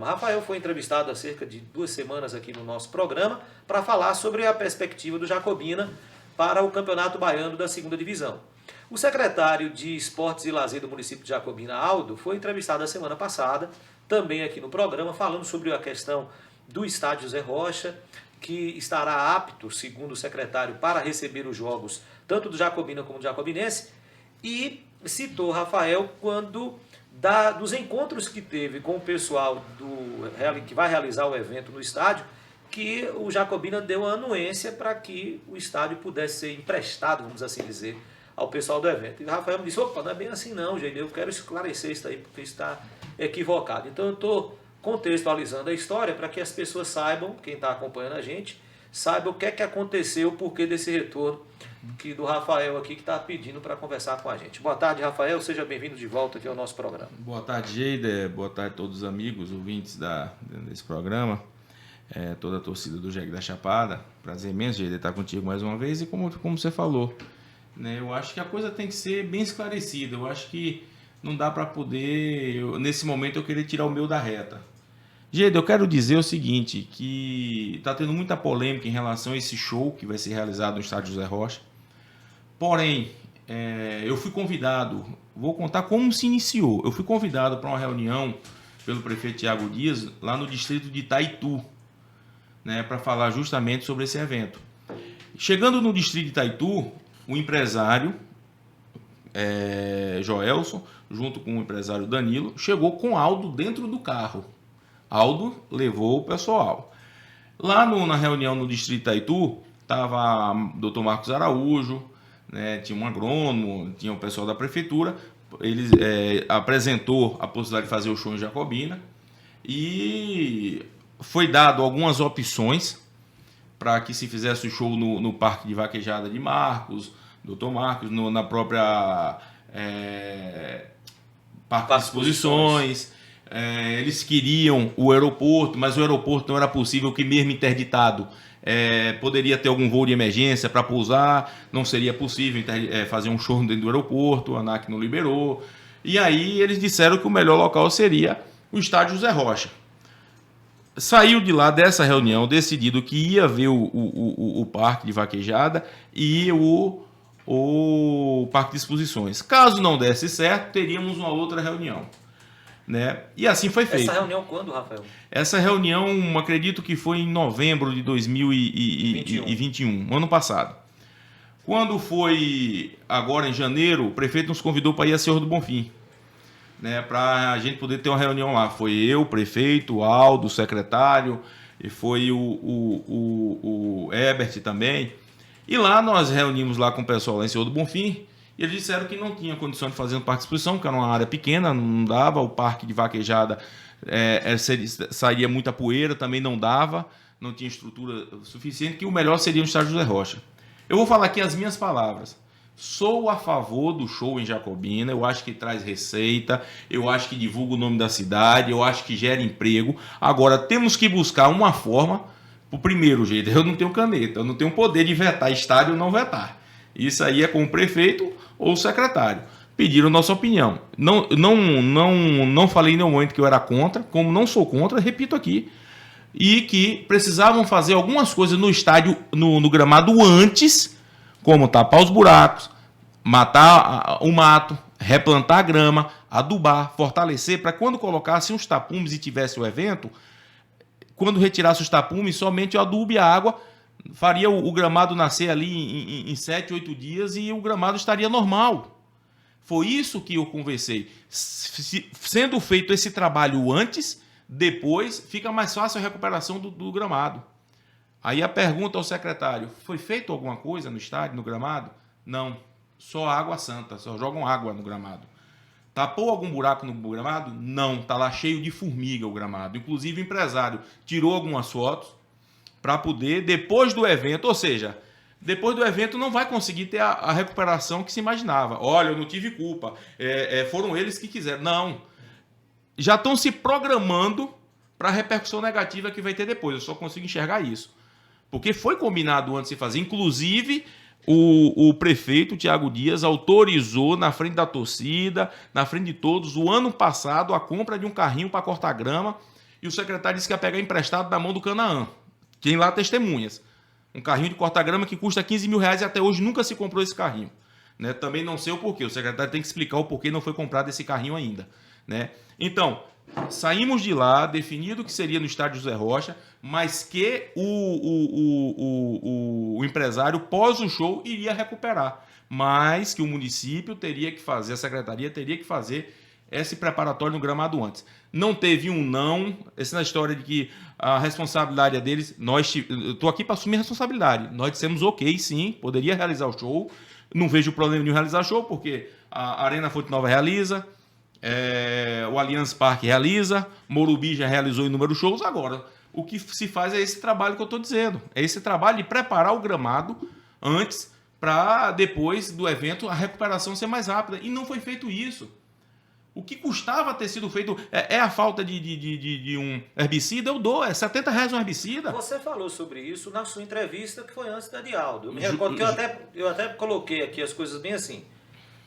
Rafael foi entrevistado há cerca de 2 semanas aqui no nosso programa para falar sobre a perspectiva do Jacobina para o Campeonato Baiano da Segunda Divisão. O secretário de Esportes e Lazer do município de Jacobina, Aldo, foi entrevistado a semana passada, também aqui no programa, falando sobre a questão do estádio Zé Rocha, que estará apto, segundo o secretário, para receber os jogos tanto do Jacobina como do Jacobinense, e citou Rafael dos encontros que teve com o pessoal que vai realizar o evento no estádio, que o Jacobina deu a anuência para que o estádio pudesse ser emprestado, vamos assim dizer, ao pessoal do evento. E o Rafael me disse, opa, não é bem assim não, gente, eu quero esclarecer isso aí, porque está equivocado. Então eu estou contextualizando a história para que as pessoas saibam, quem está acompanhando a gente, saiba o que é que aconteceu, o porquê desse retorno do Rafael aqui, que está pedindo para conversar com a gente. Boa tarde, Rafael, seja bem-vindo de volta aqui ao nosso programa. Boa tarde, Geider, boa tarde a todos os amigos, ouvintes desse programa, toda a torcida do Jegue da Chapada. Prazer imenso, Geider, estar contigo mais uma vez. E como você falou, né, eu acho que a coisa tem que ser bem esclarecida. Eu acho que não dá para poder, nesse momento, eu querer tirar o meu da reta. Geider, eu quero dizer o seguinte, que está tendo muita polêmica em relação a esse show que vai ser realizado no estádio José Rocha. Porém, eu fui convidado, vou contar como se iniciou. Eu fui convidado para uma reunião pelo prefeito Tiago Dias, lá no distrito de Itaitu, né, para falar justamente sobre esse evento. Chegando no distrito de Itaitu, o empresário Joelson, junto com o empresário Danilo, chegou com Aldo dentro do carro. Aldo levou o pessoal. Lá na reunião no distrito de Itaitu, estava o Dr. Marcos Araújo, né, tinha um agrônomo, tinha o pessoal da prefeitura. Ele apresentou a possibilidade de fazer o show em Jacobina e foi dado algumas opções para que se fizesse o show no Parque de Vaquejada de Marcos, Dr. Marcos, na própria Parque de Exposições. Eles queriam o aeroporto, mas o aeroporto não era possível, que mesmo interditado poderia ter algum voo de emergência para pousar, não seria possível fazer um show dentro do aeroporto, a ANAC não liberou. E aí eles disseram que o melhor local seria o estádio José Rocha. Saiu de lá dessa reunião decidido que ia ver o Parque de Vaquejada e o Parque de Exposições. Caso não desse certo, teríamos uma outra reunião. Né? E assim foi feito. Essa reunião quando, Rafael? Essa reunião, acredito que foi em novembro de 2021, ano passado. Quando foi agora em janeiro, o prefeito nos convidou para ir a Senhor do Bonfim, né, para a gente poder ter uma reunião lá. Foi eu, o prefeito, o Aldo, o secretário, e foi o Herbert também. E lá nós reunimos lá com o pessoal lá em Senhor do Bonfim. E eles disseram que não tinha condição de fazer um parque de exposição, que era uma área pequena, não dava. O parque de vaquejada sairia muita poeira, também não dava, não tinha estrutura suficiente, que o melhor seria o estádio José Rocha. Eu vou falar aqui as minhas palavras. Sou a favor do show em Jacobina, eu acho que traz receita, eu acho que divulga o nome da cidade, eu acho que gera emprego. Agora, temos que buscar uma forma, o primeiro jeito, eu não tenho caneta, eu não tenho poder de vetar estádio ou não vetar. Isso aí é com o prefeito ou o secretário. Pediram nossa opinião. Não falei em nenhum momento que eu era contra, como não sou contra, repito aqui. E que precisavam fazer algumas coisas no estádio, no gramado antes, como tapar os buracos, matar o mato, replantar a grama, adubar, fortalecer, para quando colocassem os tapumes e tivesse o evento, quando retirasse os tapumes, somente o adubo e a água faria o gramado nascer ali em 7, 8 dias e o gramado estaria normal. Foi isso que eu conversei. Sendo feito esse trabalho antes, depois fica mais fácil a recuperação do gramado. Aí a pergunta ao secretário: foi feito alguma coisa no estádio, no gramado? Não, só água santa, só jogam água no gramado. Tapou algum buraco no gramado? Não, está lá cheio de formiga o gramado. Inclusive o empresário tirou algumas fotos para poder, depois do evento, ou seja, depois do evento não vai conseguir ter a recuperação que se imaginava. Olha, eu não tive culpa, foram eles que quiseram. Não, já estão se programando para a repercussão negativa que vai ter depois, eu só consigo enxergar isso. Porque foi combinado antes de fazer, inclusive o prefeito Tiago Dias autorizou na frente da torcida, na frente de todos, o ano passado, a compra de um carrinho para cortar grama, e o secretário disse que ia pegar emprestado da mão do Canaã. Tem lá testemunhas. Um carrinho de corta-grama que custa 15 mil reais e até hoje nunca se comprou esse carrinho. Né? Também não sei o porquê. O secretário tem que explicar o porquê não foi comprado esse carrinho ainda. Né? Então, saímos de lá, definido que seria no estádio José Rocha, mas que o empresário, pós o show, iria recuperar. Mas que o município teria que fazer, a secretaria teria que fazer esse preparatório no gramado antes. Não teve um não, essa é a história de que a responsabilidade é deles. Eu estou aqui para assumir a responsabilidade. Nós dissemos ok, sim, poderia realizar o show. Não vejo problema em realizar show, porque a Arena Fonte Nova realiza, o Allianz Parque realiza, Morumbi já realizou inúmeros shows. Agora, o que se faz é esse trabalho que eu estou dizendo. É esse trabalho de preparar o gramado antes, para depois do evento a recuperação ser mais rápida. E não foi feito isso. O que custava ter sido feito é a falta de um herbicida, eu dou, é R$70 um herbicida. Você falou sobre isso na sua entrevista que foi antes da de Aldo. Eu me recordo que eu até coloquei aqui as coisas bem assim.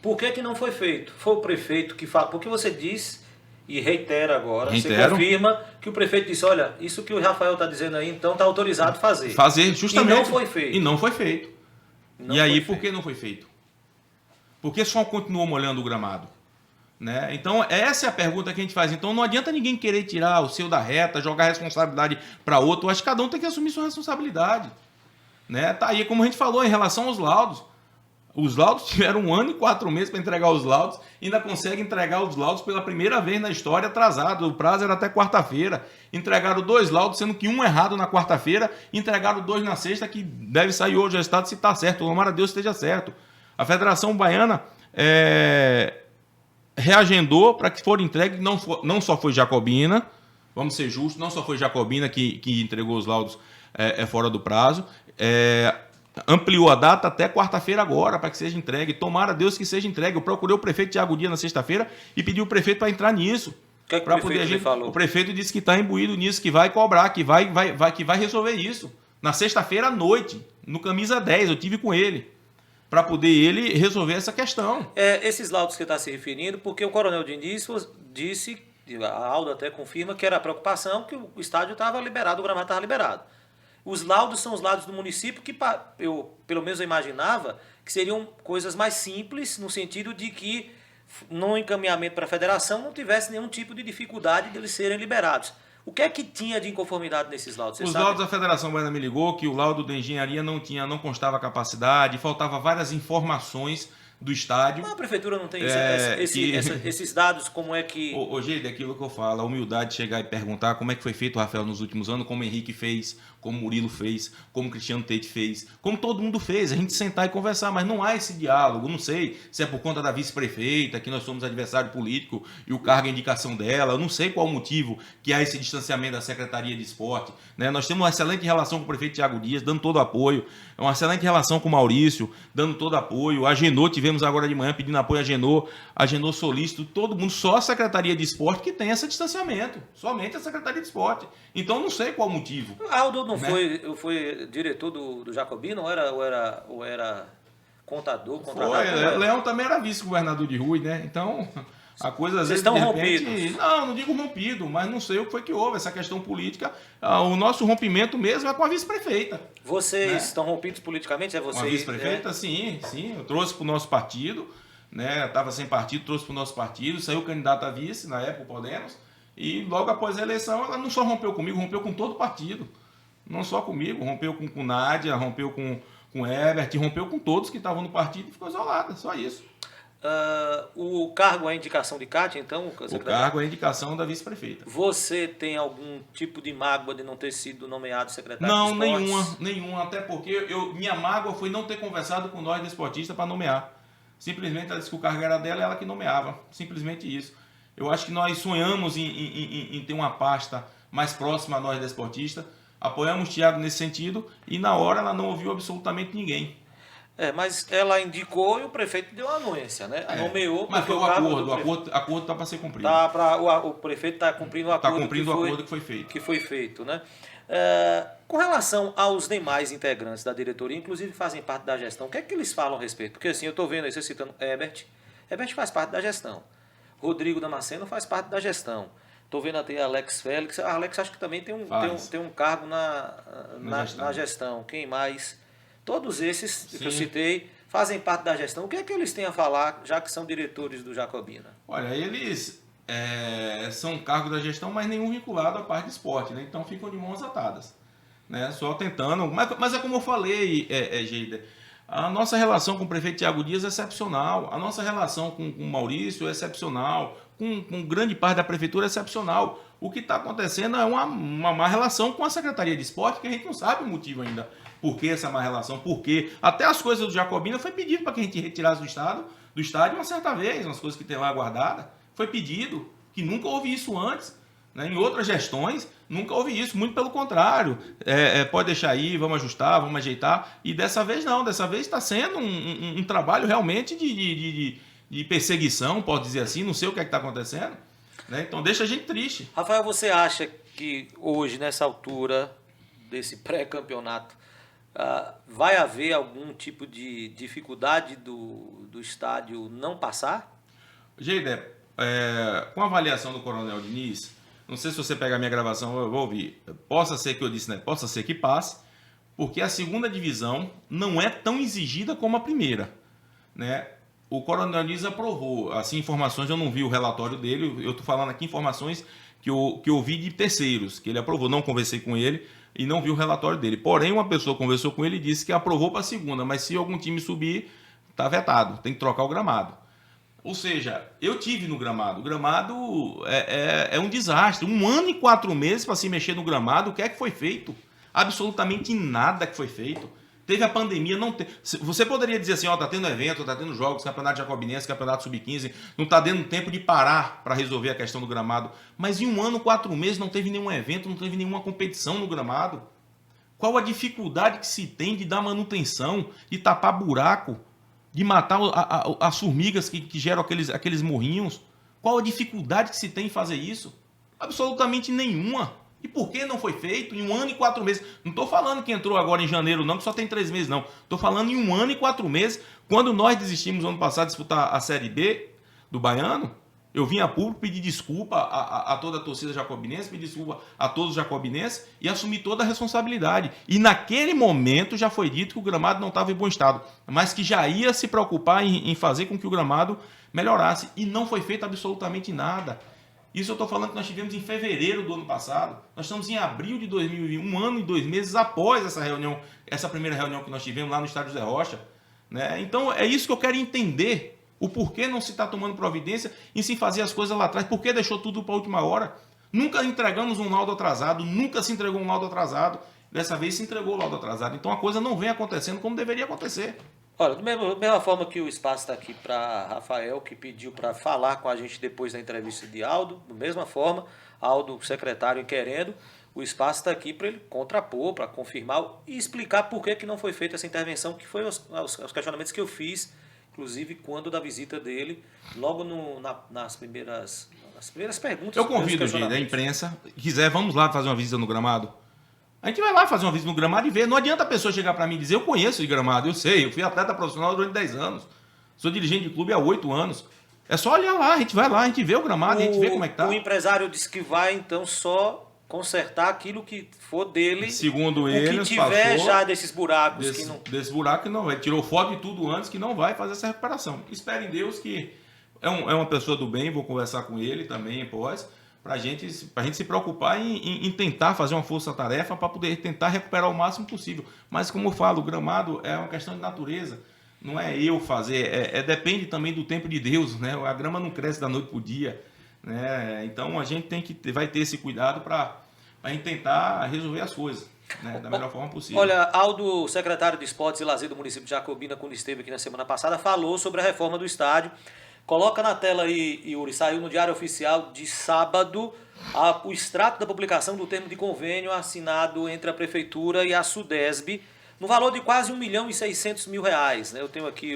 Por que não foi feito? Foi o prefeito que fala. Porque você diz, e reitera agora, você confirma que o prefeito disse, olha, isso que o Rafael está dizendo aí, então está autorizado a fazer. Fazer, justamente. E não foi feito. E não foi feito. E aí, por que não foi feito? Por que só continuou molhando o gramado? Né? Então, essa é a pergunta que a gente faz. Então, não adianta ninguém querer tirar o seu da reta, jogar a responsabilidade para outro. Eu acho que cada um tem que assumir sua responsabilidade. Né? Tá aí, como a gente falou, em relação aos laudos. Os laudos tiveram 1 ano e 4 meses para entregar os laudos. Ainda conseguem entregar os laudos pela primeira vez na história atrasado. O prazo era até quarta-feira. Entregaram 2 laudos, sendo que um errado na quarta-feira. Entregaram 2 na sexta, que deve sair hoje o resultado se está certo. Tomara a Deus esteja certo. A Federação Baiana reagendou para que for entregue. Não só foi Jacobina, vamos ser justos, não só foi Jacobina que entregou os laudos fora do prazo. Ampliou a data até quarta-feira agora para que seja entregue. Tomara a Deus que seja entregue. Eu procurei o prefeito Thiago Dias na sexta-feira e pedi o prefeito para entrar nisso. O que o prefeito falou? O prefeito disse que está imbuído nisso, que vai cobrar, que vai resolver isso. Na sexta-feira à noite, no camisa 10, eu tive com ele, para poder ele resolver essa questão. Esses laudos que você está se referindo, porque o Coronel Diniz disse, a Aldo até confirma, que era a preocupação que o estádio estava liberado, o gramado estava liberado. Os laudos são os laudos do município que eu, pelo menos, eu imaginava que seriam coisas mais simples, no sentido de que no encaminhamento para a federação não tivesse nenhum tipo de dificuldade de eles serem liberados. O que é que tinha de inconformidade nesses laudos? Os laudos da Federação Baiana me ligou que o laudo da engenharia não constava capacidade, faltava várias informações do estádio. Mas a prefeitura não tem esses dados, como é que... Geide, aquilo que eu falo, a humildade de chegar e perguntar como é que foi feito o Rafael nos últimos anos, como o Henrique fez, como o Murilo fez, como o Cristiano Tate fez, como todo mundo fez, a gente sentar e conversar, mas não há esse diálogo, não sei se é por conta da vice-prefeita, que nós somos adversário político e o cargo é indicação dela, eu não sei qual o motivo que há esse distanciamento da Secretaria de Esporte, né? Nós temos uma excelente relação com o prefeito Thiago Dias, dando todo o apoio, uma excelente relação com o Maurício, dando todo o apoio, a Genô, tivemos agora de manhã pedindo apoio a Genô solícito, todo mundo, só a Secretaria de Esporte que tem esse distanciamento, somente a Secretaria de Esporte. Então não sei qual o motivo. Aldo não foi diretor do Jacobina ou era contador, contratado? Leão também era vice-governador de Rui, né? Então a coisa às vezes estão de repente, rompidos? Não digo rompido, mas não sei o que foi que houve, essa questão política. O nosso rompimento mesmo é com a vice-prefeita. Vocês estão rompidos politicamente? Com a vice-prefeita, sim, eu trouxe para o nosso partido, né? Estava sem partido, trouxe para o nosso partido, saiu candidato a vice, na época o Podemos, e logo após a eleição ela não só rompeu comigo, rompeu com todo o partido. Não só comigo, rompeu com Nádia, rompeu com Herbert, rompeu com todos que estavam no partido e ficou isolada, só isso. O cargo é a indicação de Cátia, então? O cargo é a indicação da vice-prefeita. Você tem algum tipo de mágoa de não ter sido nomeado secretário de esportes? Não, nenhuma, até porque minha mágoa foi não ter conversado com nós desportistas para nomear. Simplesmente ela disse que o cargo era dela e ela que nomeava, simplesmente isso. Eu acho que nós sonhamos em ter uma pasta mais próxima a nós desportistas, apoiamos o Thiago nesse sentido e na hora ela não ouviu absolutamente ninguém. Mas ela indicou e o prefeito deu a anuência, né? Nomeou. Mas foi o acordo está para ser cumprido. O prefeito está cumprindo o acordo. Está cumprindo o acordo que foi feito. Que foi feito, né? Com relação aos demais integrantes da diretoria, inclusive fazem parte da gestão, o que é que eles falam a respeito? Porque assim, eu estou vendo aí, você citando Herbert faz parte da gestão. Rodrigo Damasceno faz parte da gestão. Estou vendo até Alex Félix. Alex acho que também tem um cargo na gestão. Quem mais? Todos esses que eu citei fazem parte da gestão. O que é que eles têm a falar, já que são diretores do Jacobina? Olha, eles são cargos da gestão, mas nenhum vinculado à parte de esporte, né? Então ficam de mãos atadas, né? Só tentando. Mas é como eu falei, Geida, a nossa relação com o prefeito Thiago Dias é excepcional, a nossa relação com o Maurício é excepcional, com grande parte da prefeitura é excepcional. O que está acontecendo é uma má relação com a Secretaria de Esporte, que a gente não sabe o motivo ainda. Por que essa má relação? Por quê? Até as coisas do Jacobina foi pedido para que a gente retirasse do estádio uma certa vez, umas coisas que tem lá guardadas. Foi pedido, que nunca houve isso antes. Né? Em outras gestões, nunca houve isso, muito pelo contrário. Pode deixar aí, vamos ajustar, vamos ajeitar. E dessa vez não, dessa vez está sendo um trabalho realmente de perseguição, pode dizer assim, não sei o que está acontecendo. Né? Então deixa a gente triste. Rafael, você acha que hoje, nessa altura desse pré-campeonato, vai haver algum tipo de dificuldade do estádio não passar? Geide, com a avaliação do Coronel Diniz, não sei se você pegar a minha gravação, eu vou ouvir. Possa ser que eu disse, né? Possa ser que passe, porque a segunda divisão não é tão exigida como a primeira. Né? O Coronel Diniz aprovou. Assim, informações, eu não vi o relatório dele, eu estou falando aqui informações que eu vi de terceiros, que ele aprovou. Não conversei com ele e não vi o relatório dele. Porém, uma pessoa conversou com ele e disse que aprovou para a segunda, mas se algum time subir, está vetado, tem que trocar o gramado. Ou seja, eu tive no gramado. O gramado é um desastre. 1 ano e 4 meses para se mexer no gramado. O que é que foi feito? Absolutamente nada que foi feito. Teve a pandemia, não teve. Você poderia dizer assim, tá tendo evento, tá tendo jogos, campeonato jacobinense, campeonato sub-15, não tá dando tempo de parar para resolver a questão do gramado. Mas em 1 ano e 4 meses não teve nenhum evento, não teve nenhuma competição no gramado. Qual a dificuldade que se tem de dar manutenção, de tapar buraco, de matar as formigas que geram aqueles morrinhos? Qual a dificuldade que se tem em fazer isso? Absolutamente nenhuma. E por que não foi feito em 1 ano e 4 meses? Não estou falando que entrou agora em janeiro, não, que só tem 3 meses, não. Estou falando em 1 ano e 4 meses. Quando nós desistimos no ano passado de disputar a Série B do Baiano, eu vim a público pedir desculpa a toda a torcida jacobinense, pedir desculpa a todos os jacobinenses e assumir toda a responsabilidade. E naquele momento já foi dito que o gramado não estava em bom estado, mas que já ia se preocupar em fazer com que o gramado melhorasse. E não foi feito absolutamente nada. Isso eu estou falando que nós tivemos em fevereiro do ano passado. Nós estamos em abril de 2021, 1 ano e 2 meses após essa reunião, essa primeira reunião que nós tivemos lá no estádio Zé Rocha. Né? Então é isso que eu quero entender. O porquê não se está tomando providência em se fazer as coisas lá atrás? Por que deixou tudo para a última hora? Nunca entregamos um laudo atrasado, nunca se entregou um laudo atrasado. Dessa vez se entregou o laudo atrasado. Então a coisa não vem acontecendo como deveria acontecer. Olha, da mesma forma que o espaço está aqui para Rafael, que pediu para falar com a gente depois da entrevista de Aldo, da mesma forma, Aldo, secretário, querendo, o espaço está aqui para ele contrapor, para confirmar e explicar por que não foi feita essa intervenção, que foi os questionamentos que eu fiz, inclusive quando da visita dele, logo nas primeiras perguntas. Eu convido a imprensa, quiser, vamos lá fazer uma visita no gramado. A gente vai lá fazer uma visita no gramado e ver. Não adianta a pessoa chegar para mim e dizer, eu conheço de gramado, eu sei, eu fui atleta profissional durante 10 anos, sou dirigente de clube há 8 anos. É só olhar lá, a gente vai lá, a gente vê o gramado, a gente vê como é que tá. O empresário disse que vai, então, só consertar aquilo que for dele. Segundo ele, o que tiver já desses buracos. Desse buraco que não vai. Tirou foto de tudo antes que não vai fazer essa recuperação. Espere em Deus que é uma pessoa do bem, vou conversar com ele também após, para a gente se preocupar em tentar fazer uma força-tarefa para poder tentar recuperar o máximo possível. Mas, como eu falo, o gramado é uma questão de natureza. Não é eu fazer, depende também do tempo de Deus. Né? A grama não cresce da noite para o dia. Né? Então, a gente vai ter esse cuidado para a gente tentar resolver as coisas, né? Da melhor forma possível. Olha, Aldo, secretário de Esportes e Lazer do município de Jacobina, quando esteve aqui na semana passada, falou sobre a reforma do estádio. Coloca na tela aí, Yuri, saiu no Diário Oficial de sábado o extrato da publicação do termo de convênio assinado entre a Prefeitura e a Sudesb, no valor de quase R$1.600.000. Né? Eu tenho aqui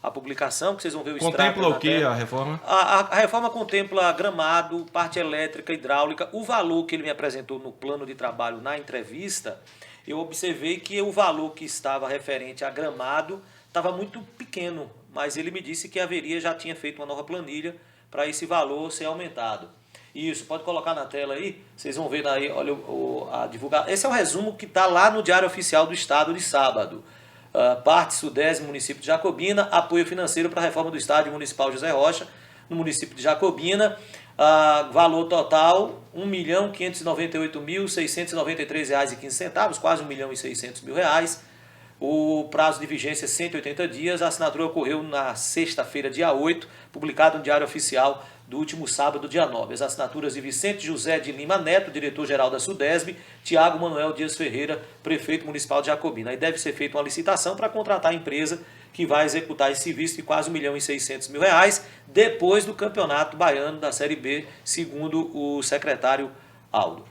a publicação, que vocês vão ver o extrato. Contempla o que a reforma? A reforma contempla gramado, parte elétrica, hidráulica. O valor que ele me apresentou no plano de trabalho na entrevista, eu observei que o valor que estava referente a gramado estava muito pequeno, mas ele me disse que já tinha feito uma nova planilha para esse valor ser aumentado. Isso, pode colocar na tela aí, vocês vão ver aí, olha a divulgação. Esse é o resumo que está lá no Diário Oficial do Estado de sábado. Parte Sudeste, município de Jacobina, apoio financeiro para a reforma do estádio municipal José Rocha, no município de Jacobina. Valor total R$ 1.598.693,15, quase R$ 1.600.000. O prazo de vigência é 180 dias. A assinatura ocorreu na sexta-feira, dia 8, publicado no Diário Oficial do último sábado, dia 9. As assinaturas de Vicente José de Lima Neto, diretor-geral da Sudesb, Tiago Manuel Dias Ferreira, prefeito municipal de Jacobina. Aí deve ser feita uma licitação para contratar a empresa que vai executar esse serviço de quase R$ 1.600.000 depois do Campeonato Baiano da Série B, segundo o secretário Aldo.